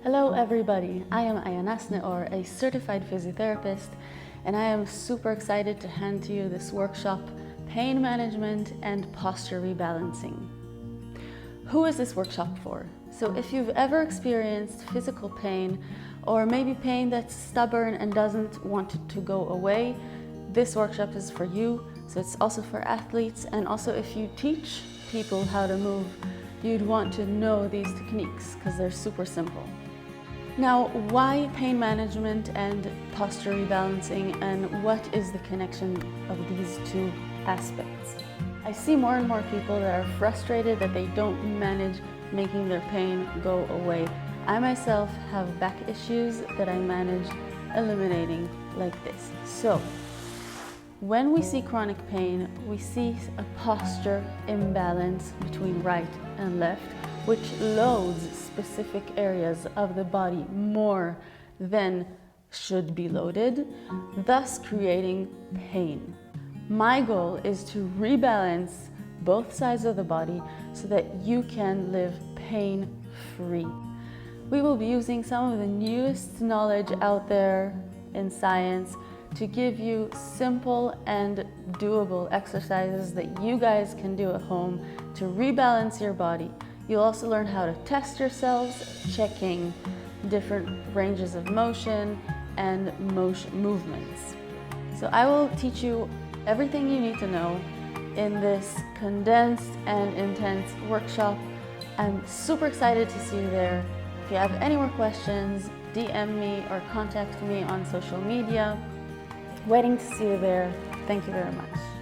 Hello everybody, I am Ayanas Neor, a certified physiotherapist, and I am super excited to hand to you this workshop, Pain Management and Posture Rebalancing. Who is this workshop for? So if you've ever experienced physical pain, or maybe pain that's stubborn and doesn't want it to go away, this workshop is for you. So it's also for athletes, and also if you teach people how to move, you'd want to know these techniques because they're super simple. Now, why pain management and posture rebalancing, and what is the connection of these two aspects? I see more and more people that are frustrated that they don't manage making their pain go away. I myself have back issues that I manage eliminating like this. So, when we see chronic pain, we see a posture imbalance between right and left, which loads specific areas of the body more than should be loaded, thus creating pain. My goal is to rebalance both sides of the body so that you can live pain-free. We will be using some of the newest knowledge out there in science to give you simple and doable exercises that you guys can do at home to rebalance your body. You'll also learn how to test yourselves, checking different ranges of motion and movements. So I will teach you everything you need to know in this condensed and intense workshop. I'm super excited to see you there. If you have any more questions, DM me or contact me on social media. Waiting to see you there. Thank you very much.